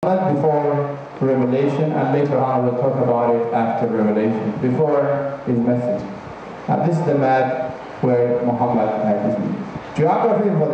Before Revelation, and later on we'll talk about it after Revelation, before his message. This is the map where Muhammad had his geography for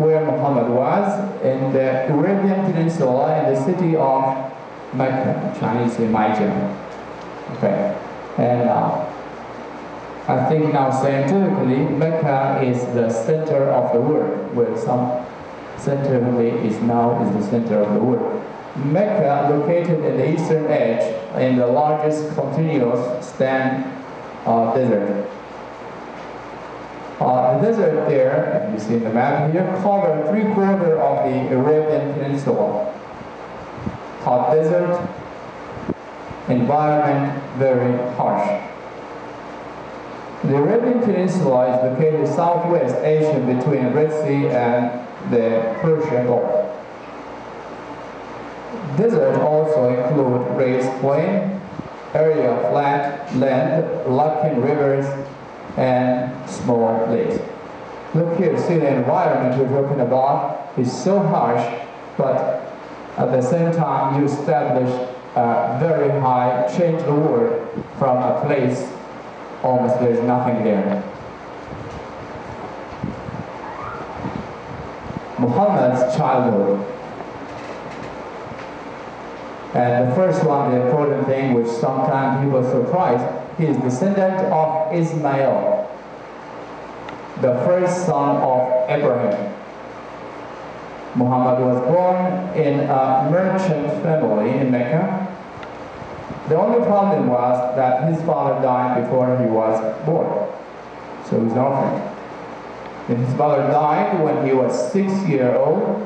where Muhammad was in the Arabian Peninsula in the city of Mecca. Chinese say Maija. Okay, and I think now scientifically Mecca is the center of the world, where some scientifically is the center of the world. Mecca, located in the eastern edge in the largest continuous stand desert. The desert there, you see in the map here, covers 3/4 of the Arabian Peninsula. Hot desert, environment very harsh. The Arabian Peninsula is located southwest Asia between Red Sea and the Persian Gulf. Desert also include raised plain, area of flat land, lacking rivers, and small lakes. Look here, see the environment we're talking about is so harsh, but at the same time you establish a very high, change the world from a place almost there's nothing there. Muhammad's childhood. And the first one, the important thing, which sometimes people are surprised, he is descendant of Ismail, the first son of Abraham. Muhammad was born in a merchant family in Mecca. The only problem was that his father died before he was born, so he was an orphan. And his father died when he was 6 years old,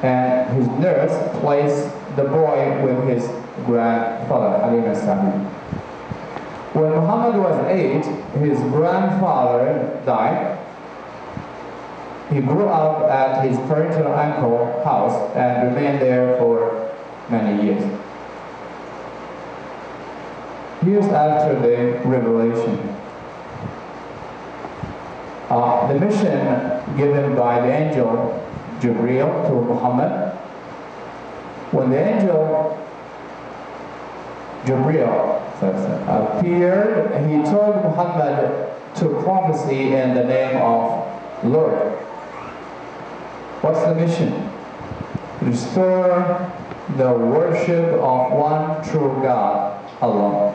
and his nurse placed the boy with his grandfather, Ali Sahib. When Muhammad was 8, his grandfather died. He grew up at his paternal uncle's house and remained there for many years. Years after the revelation, the mission given by the angel Jibreel to Muhammad, when the angel Jibreel appeared, he told Muhammad to prophesy in the name of Lord. What's the mission? Restore the worship of one true God alone.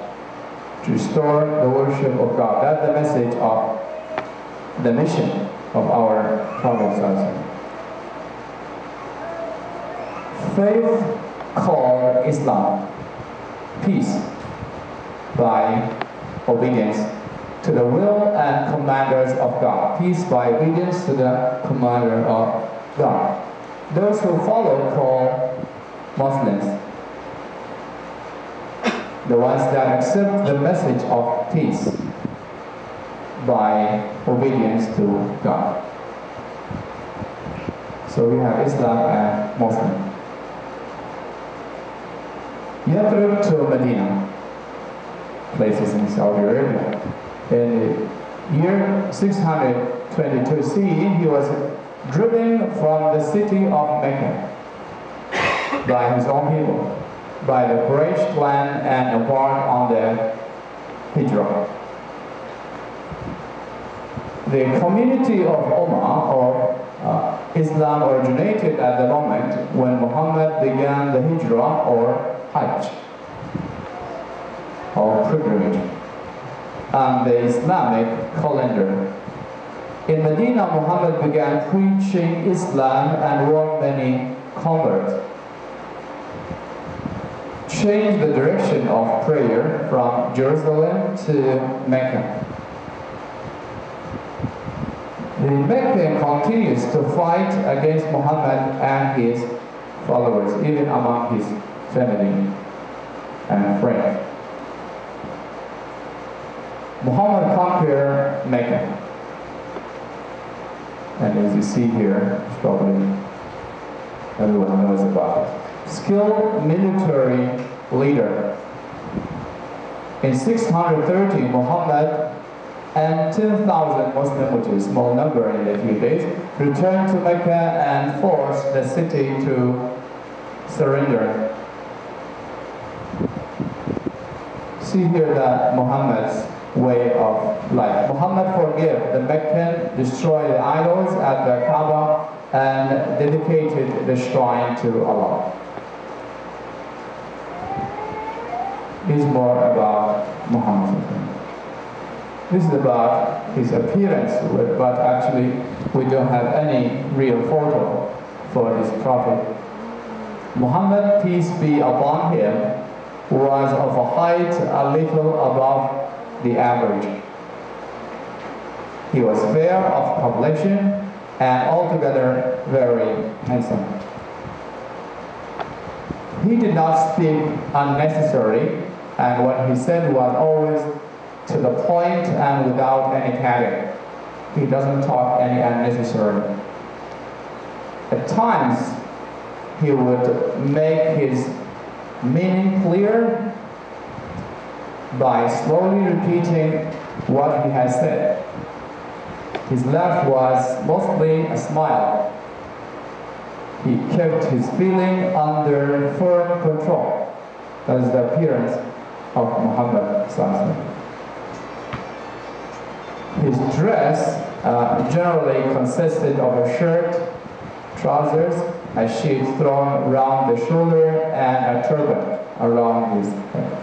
To restore the worship of God. That's the message of the mission of our Prophet. Faith called Islam, peace by obedience to the will and commanders of God. Peace by obedience to the commander of God. Those who follow call Muslims. The ones that accept the message of peace by obedience to God. So we have Islam and Muslim. Yathrib to Medina, places in Saudi Arabia. In the year 622 CE, he was driven from the city of Mecca by his own people, by the Quraysh clan, and embarked on the Hijrah. The community of Ummah, or Islam, originated at the moment when Muhammad began the Hijrah, or Hajj, or pilgrimage, and the Islamic calendar. In Medina, Muhammad began preaching Islam and won many converts. Changed the direction of prayer from Jerusalem to Mecca. The Meccan continues to fight against Muhammad and his followers, even among his family and friends. Muhammad conquered Mecca. And as you see here, probably everyone knows about it. Skilled military leader. In 630, Muhammad and 10,000 Muslims, which is a small number in a few days, returned to Mecca and forced the city to surrender. See here that Muhammad's way of life. Muhammad forgave the Meccan, destroyed the idols at the Kaaba, and dedicated the shrine to Allah. Is more about Muhammad. This is about his appearance, but actually we don't have any real photo for this prophet. Muhammad, peace be upon him, was of a height a little above the average. He was fair of complexion and altogether very handsome. He did not speak unnecessarily, and what he said was always to the point and without any padding. He doesn't talk any unnecessary. At times, he would make his meaning clear by slowly repeating what he has said. His laugh was mostly a smile. He kept his feeling under firm control. That is the appearance of Muhammad Sallallahu. His dress generally consisted of a shirt, trousers, a sheet thrown around the shoulder, and a turban around his head.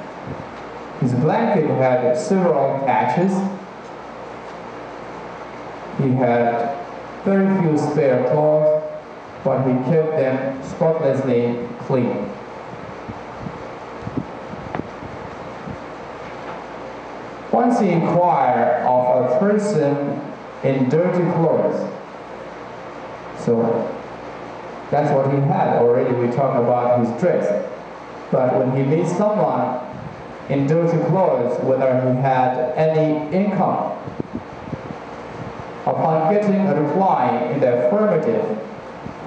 His blanket had several patches. He had very few spare clothes, but he kept them spotlessly clean. Once he inquired of a person in dirty clothes. So that's what he had already. We talked about his dress. But when he meets someone in dirty clothes, whether he had any income, upon getting a reply in the affirmative,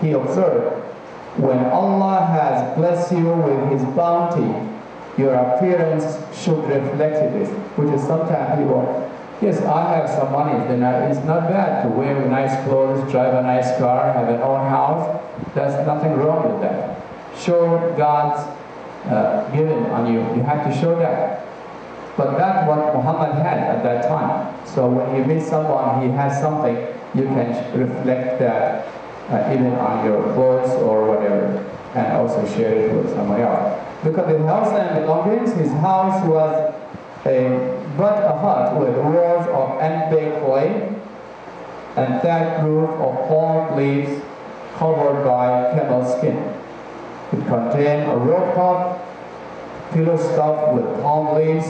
he observed, when Allah has blessed you with His bounty, your appearance should reflect this. Which is sometimes people, yes, I have some money, then it's not bad to wear nice clothes, drive a nice car, have an own house. There's nothing wrong with that. Show God's given on you. You have to show that. But that's what Muhammad had at that time. So when you meet someone, he has something, you can reflect that even on your clothes or whatever, and also share it with someone else. Because in house and belongings, his house was but a hut with walls of unbaked clay and thatched roof of palm leaves covered by camel skin. It contained a rope top, pillow stuffed with palm leaves,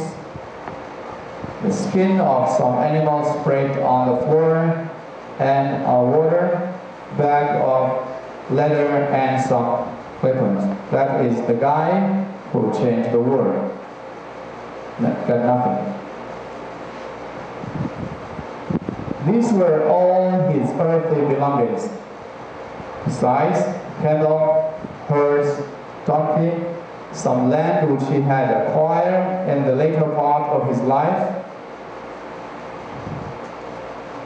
the skin of some animal spread on the floor, and a water bag of leather and some weapons. That is the guy who changed the world. Got nothing. These were all his earthly belongings. Besides, cattle, herds, donkey, some land which he had acquired in the later part of his life.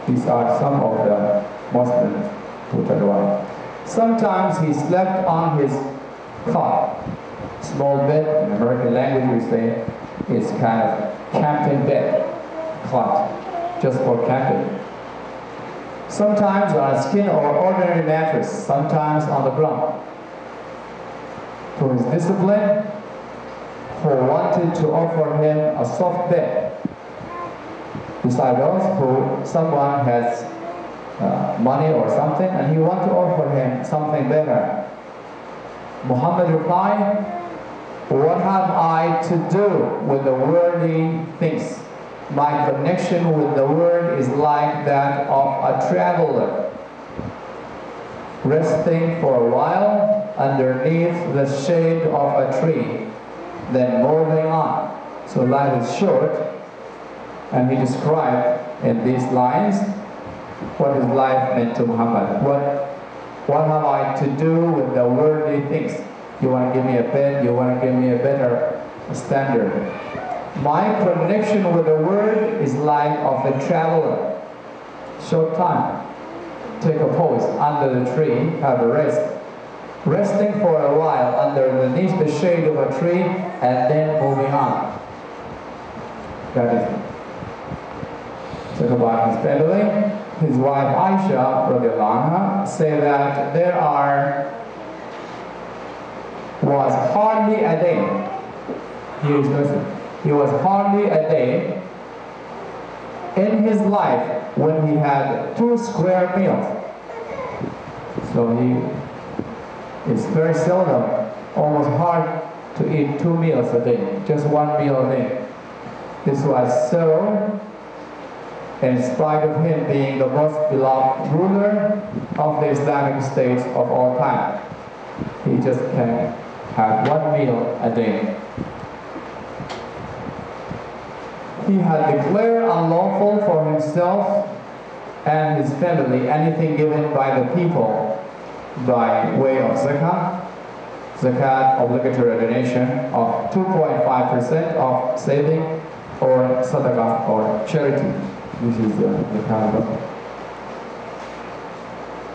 These are some of the Muslims who Taiwan. Sometimes he slept on his cot. Small bed, in American language we say, is kind of camping bed, cot, just for camping. Sometimes on a skin or ordinary mattress, sometimes on the ground. For his discipline, who wanted to offer him a soft bed. Besides those who someone has money or something, and he wants to offer him something better. Muhammad replied, what have I to do with the worldly things? My connection with the world is like that of a traveler, resting for a while underneath the shade of a tree, then moving on. So life is short, and he described in these lines what his life meant to Muhammad. What have I to do with the worldly things? You want to give me a bed, you want to give me a better standard. My connection with the word is like of the traveler. Short time, take a pause under the tree, have a rest. Resting for a while underneath the shade of a tree and then moving on. That is it. Talk about his family. His wife Aisha radiallahu anha say that there was hardly a day. Here is listen. He was hardly a day in his life when he had 2 square meals. So it's very seldom, almost hard to eat 2 meals a day, just 1 meal a day. This was so, in spite of him being the most beloved ruler of the Islamic states of all time. He just can have 1 meal a day. He had declared unlawful for himself and his family anything given by the people by way of zakat, obligatory donation of 2.5% of saving, or sadaqah, or charity. This is the kind of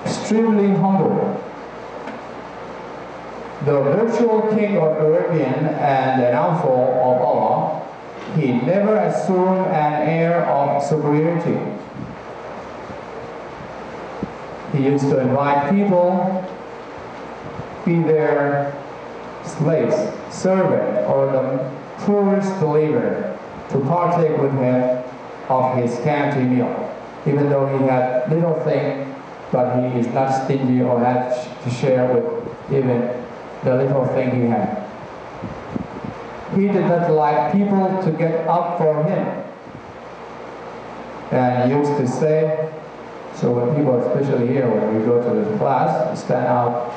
extremely humble. The virtual king of Arabian and an outlaw of Allah, he never assumed an air of superiority. He used to invite people, be their slaves, servant, or the poorest believer, to partake with him of his scanty meal. Even though he had little thing, but he is not stingy or had to share with even the little thing he had. He did not like people to get up for him. And he used to say, so when people, especially here, when we go to the class, stand out